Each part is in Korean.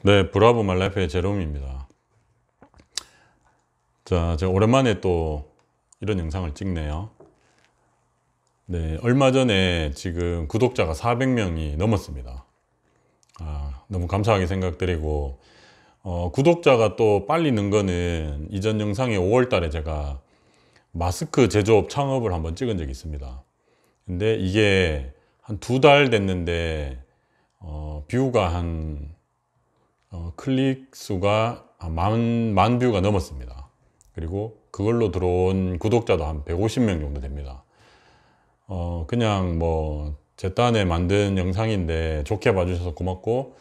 네, 브라보 말라이프의 제롬입니다. 자, 제가 오랜만에 또 이런 영상을 찍네요. 네, 얼마 전에 지금 구독자가 400명이 넘었습니다. 너무 감사하게 생각드리고, 구독자가 또 빨리 는 거는 이전 영상에 5월 달에 제가 마스크 제조업 창업을 한번 찍은 적이 있습니다. 근데 이게 한 2달 됐는데, 뷰가 클릭 수가 만 뷰가 넘었습니다. 그리고 그걸로 들어온 구독자도 한 150명 정도 됩니다. 그냥 뭐 제 딴에 만든 영상인데 좋게 봐주셔서 고맙고,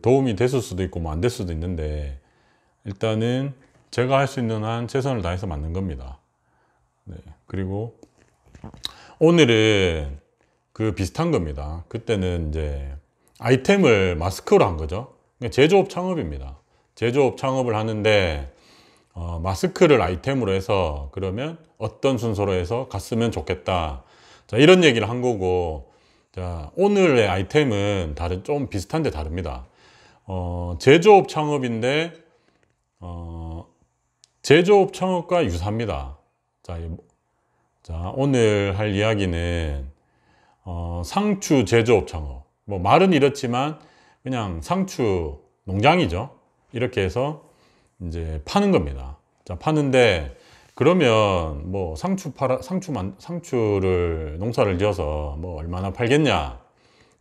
도움이 됐을 수도 있고 뭐 안 될 수도 있는데, 일단은 제가 할 수 있는 한 최선을 다해서 만든 겁니다. 네. 그리고 오늘은 비슷한 겁니다. 그때는 이제 아이템을 마스크로 한 거죠. 제조업 창업입니다. 제조업 창업을 하는데, 마스크를 아이템으로 해서 그러면 어떤 순서로 해서 갔으면 좋겠다. 자, 이런 얘기를 한 거고, 자, 오늘의 아이템은 좀 비슷한데 다릅니다. 제조업 창업인데, 제조업 창업과 유사합니다. 자, 오늘 할 이야기는, 상추 제조업 창업. 뭐 말은 이렇지만 그냥 상추 농장이죠. 이렇게 해서 이제 파는 겁니다. 자, 파는데 그러면 뭐 상추를 농사를 지어서 뭐 얼마나 팔겠냐,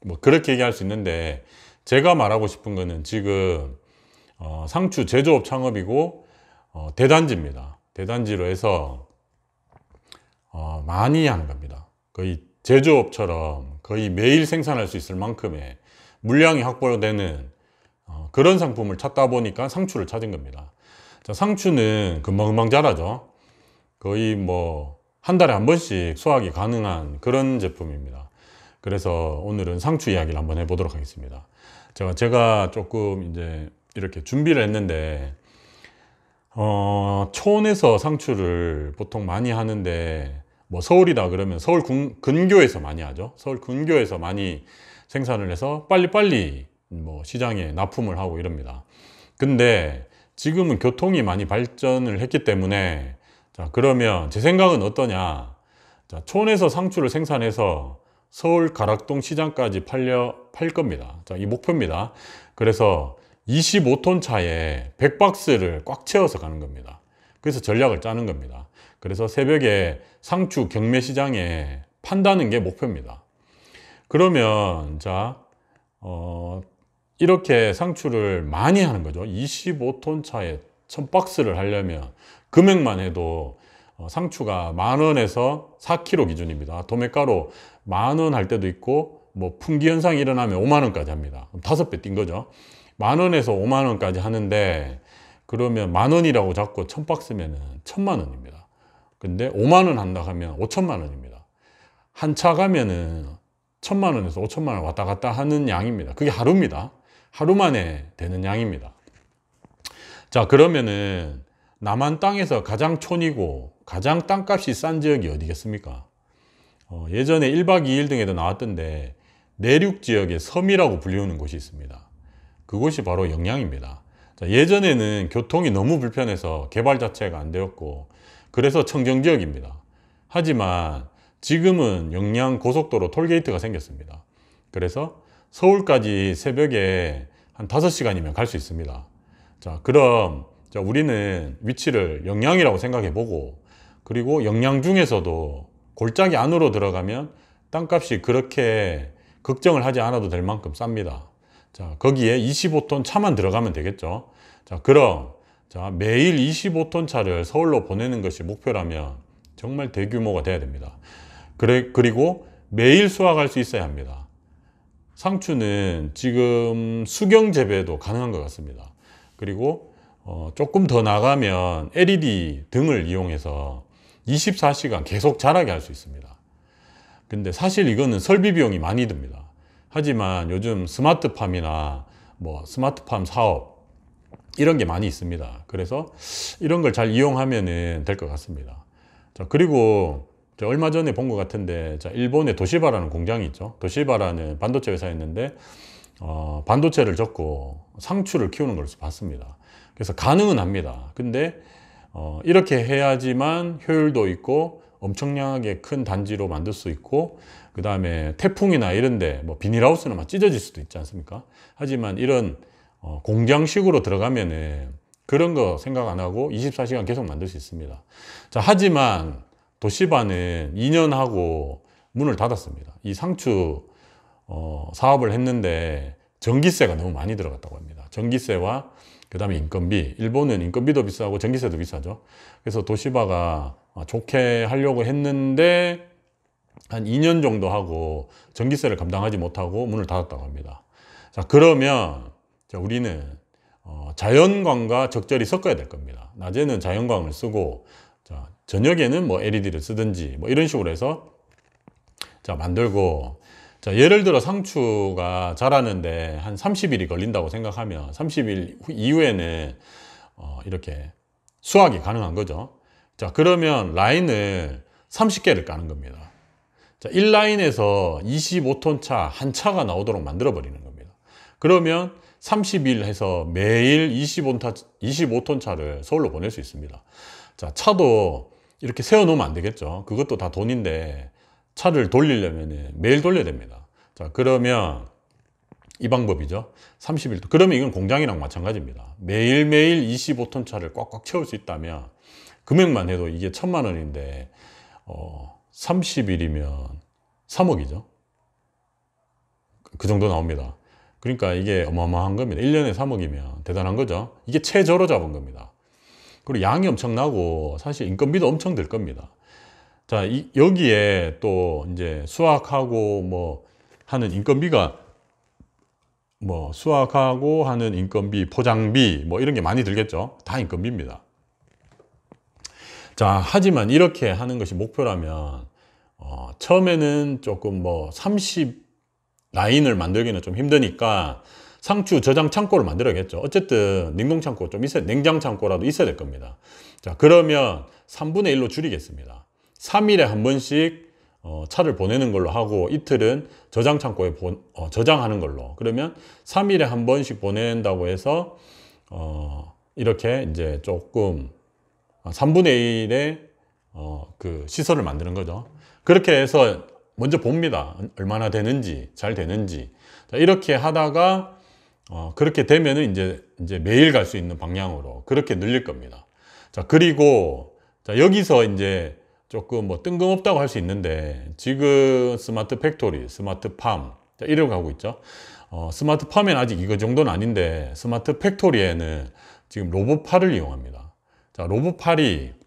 뭐 그렇게 얘기할 수 있는데, 제가 말하고 싶은 거는 지금 상추 제조업 창업이고, 대단지입니다. 대단지로 해서 많이 하는 겁니다. 거의 제조업처럼 거의 매일 생산할 수 있을 만큼의 물량이 확보되는 그런 상품을 찾다 보니까 상추를 찾은 겁니다. 자, 상추는 금방금방 자라죠. 거의 뭐 한 달에 한 번씩 수확이 가능한 그런 제품입니다. 그래서 오늘은 상추 이야기를 한번 해보도록 하겠습니다. 제가 조금 이제 이렇게 준비를 했는데, 촌에서 상추를 보통 많이 하는데, 뭐 서울이다 그러면 서울 근교에서 많이 하죠. 서울 근교에서 많이 생산을 해서 빨리빨리 뭐 시장에 납품을 하고 이럽니다. 근데 지금은 교통이 많이 발전을 했기 때문에, 자, 그러면 제 생각은 어떠냐. 자, 촌에서 상추를 생산해서 서울 가락동 시장까지 팔 겁니다. 자, 이 목표입니다. 그래서 25톤 차에 100박스를 꽉 채워서 가는 겁니다. 그래서 전략을 짜는 겁니다. 그래서 새벽에 상추 경매 시장에 판다는 게 목표입니다. 그러면 자, 이렇게 상추를 많이 하는 거죠. 25톤 차에 1000박스를 하려면 금액만 해도 상추가 10,000원에서 4kg 기준입니다. 도매가로 10,000원 할 때도 있고, 뭐 품귀 현상이 일어나면 50,000원까지 합니다. 5배 뛴 거죠. 10,000원에서 50,000원까지 하는데, 그러면 10,000원이라고 잡고 1000박스면은 1,000,000원입니다. 근데 50,000원 한다 하면 5,000,000원입니다. 한 차 가면은 1,000,000원에서 5,000,000원 왔다 갔다 하는 양입니다. 그게 하루입니다. 하루 만에 되는 양입니다. 자, 그러면은 남한 땅에서 가장 촌이고 가장 땅값이 싼 지역이 어디겠습니까? 예전에 1박 2일 등에도 나왔던데, 내륙 지역의 섬이라고 불리우는 곳이 있습니다. 그곳이 바로 영양입니다. 자, 예전에는 교통이 너무 불편해서 개발 자체가 안 되었고, 그래서 청정지역입니다. 하지만 지금은 영양 고속도로 톨게이트가 생겼습니다. 그래서 서울까지 새벽에 한 5시간이면 갈 수 있습니다. 자, 그럼 우리는 위치를 영양이라고 생각해 보고, 그리고 영양 중에서도 골짜기 안으로 들어가면 땅값이 그렇게 걱정을 하지 않아도 될 만큼 쌉니다. 자, 거기에 25톤 차만 들어가면 되겠죠. 자, 그럼 매일 25톤 차를 서울로 보내는 것이 목표라면 정말 대규모가 돼야 됩니다. 그리고 매일 수확할 수 있어야 합니다. 상추는 지금 수경 재배도 가능한 것 같습니다. 그리고 조금 더 나가면 LED 등을 이용해서 24시간 계속 자라게 할 수 있습니다. 근데 사실 이거는 설비 비용이 많이 듭니다. 하지만 요즘 스마트팜이나 뭐 스마트팜 사업 이런 게 많이 있습니다. 그래서 이런 걸 잘 이용하면 될 것 같습니다. 자, 그리고 얼마 전에 본 것 같은데, 자, 일본의 도시바라는 공장이 있죠. 도시바라는 반도체 회사였는데, 반도체를 접고 상추를 키우는 것을 봤습니다. 그래서 가능은 합니다. 근데 이렇게 해야지만 효율도 있고 엄청나게 큰 단지로 만들 수 있고, 그 다음에 태풍이나 이런데 뭐 비닐하우스는 막 찢어질 수도 있지 않습니까? 하지만 이런 공장식으로 들어가면은 그런 거 생각 안 하고 24시간 계속 만들 수 있습니다. 자, 하지만 도시바는 2년 하고 문을 닫았습니다. 이 상추 사업을 했는데 전기세가 너무 많이 들어갔다고 합니다. 전기세와 그 다음에 인건비, 일본은 인건비도 비싸고 전기세도 비싸죠. 그래서 도시바가 좋게 하려고 했는데 한 2년 정도 하고 전기세를 감당하지 못하고 문을 닫았다고 합니다. 자, 그러면 우리는 자연광과 적절히 섞어야 될 겁니다. 낮에는 자연광을 쓰고, 자, 저녁에는 뭐 LED를 쓰든지 뭐 이런 식으로 해서 자, 만들고, 자, 예를 들어 상추가 자라는데 한 30일이 걸린다고 생각하면 30일 이후에는 이렇게 수확이 가능한 거죠. 자, 그러면 라인을 30개를 까는 겁니다. 자, 1라인에서 25톤 차 한 차가 나오도록 만들어 버리는 겁니다. 그러면 30일 해서 매일 25톤 차를 서울로 보낼 수 있습니다. 자, 차도 이렇게 세워 놓으면 안 되겠죠. 그것도 다 돈인데 차를 돌리려면 매일 돌려야 됩니다. 자, 그러면 이 방법이죠. 30일. 그러면 이건 공장이랑 마찬가지입니다. 매일매일 25톤 차를 꽉꽉 채울 수 있다면 금액만 해도 이게 1,000만 원인데 30일이면 3억이죠. 그 정도 나옵니다. 그러니까 이게 어마어마한 겁니다. 1년에 3억이면 대단한 거죠. 이게 최저로 잡은 겁니다. 그리고 양이 엄청나고 사실 인건비도 엄청 들 겁니다. 자, 여기에 또 이제 수확하고 뭐 하는 인건비가 뭐 수확하고 하는 인건비, 포장비 뭐 이런 게 많이 들겠죠. 다 인건비입니다. 자, 하지만 이렇게 하는 것이 목표라면 처음에는 조금 뭐 30 라인을 만들기는 좀 힘드니까 상추 저장 창고를 만들어야겠죠. 어쨌든 냉동 창고 좀 있어야, 냉장 창고라도 있어야 될 겁니다. 자, 그러면 3분의 1로 줄이겠습니다. 3일에 한 번씩 차를 보내는 걸로 하고 이틀은 저장 창고에 저장하는 걸로. 그러면 3일에 한 번씩 보낸다고 해서 이렇게 이제 조금 3분의 1의 그 시설을 만드는 거죠. 그렇게 해서 먼저 봅니다. 얼마나 되는지, 잘 되는지. 자, 이렇게 하다가 그렇게 되면은 이제 매일 갈 수 있는 방향으로 그렇게 늘릴 겁니다. 자, 그리고 자, 여기서 이제 조금 뭐 뜬금없다고 할 수 있는데 지금 스마트 팩토리, 스마트 팜 이러고 가고 있죠. 스마트 팜에는 아직 이거 정도는 아닌데 스마트 팩토리에는 지금 로봇팔을 이용합니다. 자, 로봇팔이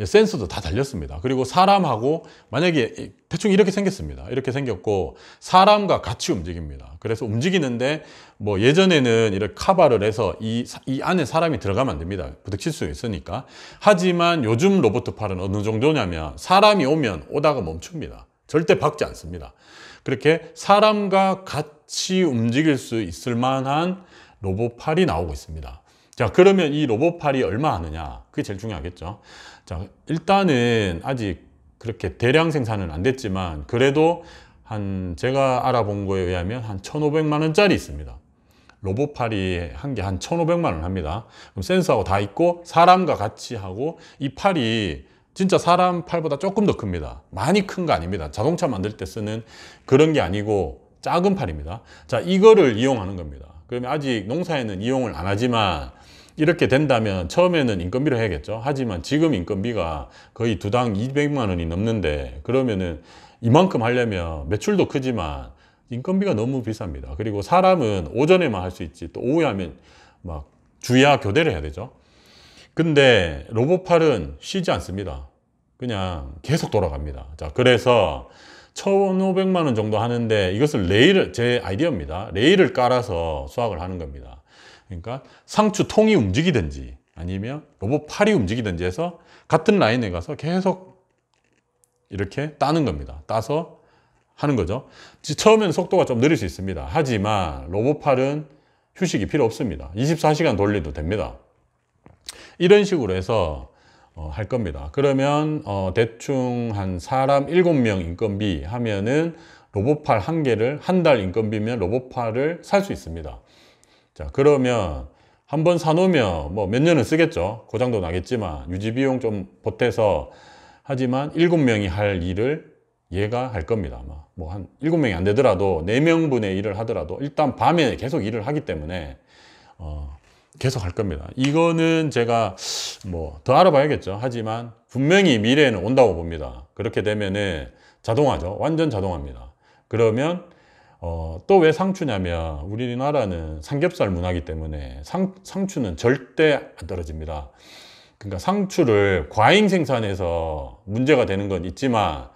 센서도 다 달렸습니다. 그리고 사람하고 만약에 대충 이렇게 생겼습니다. 이렇게 생겼고 사람과 같이 움직입니다. 그래서 움직이는데 뭐 예전에는 이렇게 카바를 해서 이 안에 사람이 들어가면 안 됩니다. 부딪힐 수 있으니까. 하지만 요즘 로봇팔은 어느 정도냐면 사람이 오면 오다가 멈춥니다. 절대 박지 않습니다. 그렇게 사람과 같이 움직일 수 있을 만한 로봇팔이 나오고 있습니다. 자, 그러면 이 로봇팔이 얼마 하느냐? 그게 제일 중요하겠죠. 자, 일단은 아직 그렇게 대량 생산은 안 됐지만 그래도 제가 알아본 거에 의하면 한 1,500만 원짜리 있습니다. 로봇팔이 한 개 한 1,500만 원 합니다. 그럼 센서하고 다 있고 사람과 같이 하고 이 팔이 진짜 사람 팔보다 조금 더 큽니다. 많이 큰 거 아닙니다. 자동차 만들 때 쓰는 그런 게 아니고 작은 팔입니다. 자, 이거를 이용하는 겁니다. 그러면 아직 농사에는 이용을 안 하지만 이렇게 된다면 처음에는 인건비로 해야겠죠. 하지만 지금 인건비가 거의 두당 200만 원이 넘는데 그러면은 이만큼 하려면 매출도 크지만 인건비가 너무 비쌉니다. 그리고 사람은 오전에만 할 수 있지 또 오후에 하면 막 주야 교대를 해야 되죠. 근데 로봇팔은 쉬지 않습니다. 그냥 계속 돌아갑니다. 자, 그래서 1,500만 원 정도 하는데 이것을 제 아이디어입니다. 레일을 깔아서 수확을 하는 겁니다. 그러니까 상추 통이 움직이든지 아니면 로봇팔이 움직이든지 해서 같은 라인에 가서 계속 이렇게 따는 겁니다. 따서 하는 거죠. 처음에는 속도가 좀 느릴 수 있습니다. 하지만 로봇팔은 휴식이 필요 없습니다. 24시간 돌려도 됩니다. 이런 식으로 해서 할 겁니다. 그러면 대충 한 사람 7명 인건비 하면은 로봇팔 한 개를 한 달 인건비면 로봇팔을 살 수 있습니다. 자, 그러면 한번 사놓으면 뭐 몇 년은 쓰겠죠. 고장도 나겠지만 유지비용 좀 보태서 하지만 7명이 할 일을 얘가 할 겁니다. 아마 뭐 한 7명이 안 되더라도 4명분의 일을 하더라도 일단 밤에 계속 일을 하기 때문에 계속 할 겁니다. 이거는 제가 뭐 더 알아봐야겠죠. 하지만 분명히 미래에는 온다고 봅니다. 그렇게 되면은 자동화죠. 완전 자동화입니다. 그러면 또 왜 상추냐면 우리나라는 삼겹살 문화이기 때문에 상추는 절대 안 떨어집니다. 그러니까 상추를 과잉 생산해서 문제가 되는 건 있지만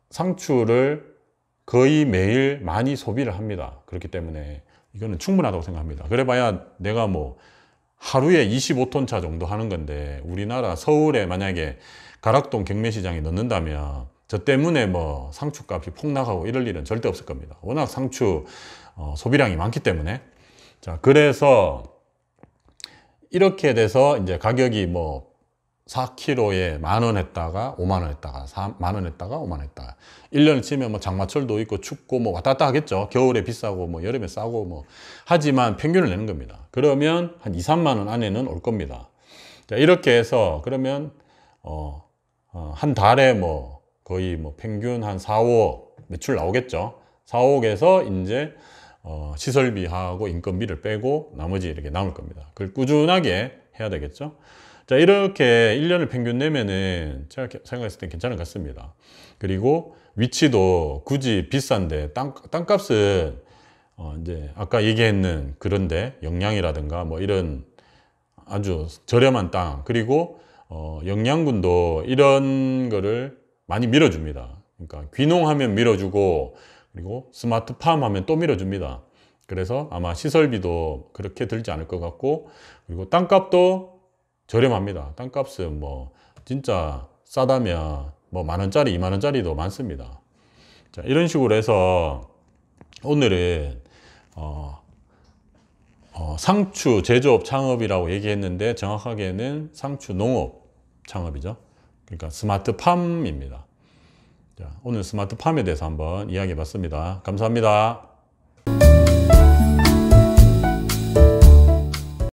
상추를 거의 매일 많이 소비를 합니다. 그렇기 때문에 이거는 충분하다고 생각합니다. 그래봐야 내가 뭐 하루에 25톤 차 정도 하는 건데 우리나라 서울에 만약에 가락동 경매시장에 넣는다면 저 때문에 뭐 상추값이 폭락하고 이럴 일은 절대 없을 겁니다. 워낙 상추 소비량이 많기 때문에. 자, 그래서 이렇게 돼서 이제 가격이 뭐 4kg에 10,000원 했다가 50,000원 했다가 10,000원 했다가 50,000원 했다가 1년을 치면 뭐 장마철도 있고 춥고 뭐 왔다 갔다 하겠죠. 겨울에 비싸고 뭐 여름에 싸고 뭐 하지만 평균을 내는 겁니다. 그러면 한 2, 3만 원 안에는 올 겁니다. 자, 이렇게 해서 그러면 한 달에 뭐 거의 뭐 평균 한 4, 5억 매출 나오겠죠. 4, 5억에서 이제 시설비하고 인건비를 빼고 나머지 이렇게 남을 겁니다. 그걸 꾸준하게 해야 되겠죠. 자, 이렇게 1년을 평균 내면은 제가 생각했을 때 괜찮은 것 같습니다. 그리고 위치도 굳이 비싼데 땅값은 이제 아까 얘기했는 그런데 영양이라든가 뭐 이런 아주 저렴한 땅, 그리고 영양군도 이런 거를 많이 밀어줍니다. 그러니까 귀농하면 밀어주고 그리고 스마트팜 하면 또 밀어줍니다. 그래서 아마 시설비도 그렇게 들지 않을 것 같고, 그리고 땅값도 저렴합니다. 땅값은 뭐 진짜 싸다면 뭐 10,000원짜리, 20,000원짜리도 많습니다. 자, 이런 식으로 해서 오늘은 상추 제조업 창업이라고 얘기했는데 정확하게는 상추 농업 창업이죠. 그러니까 스마트팜입니다. 자, 오늘 스마트팜에 대해서 한번 이야기해 봤습니다. 감사합니다.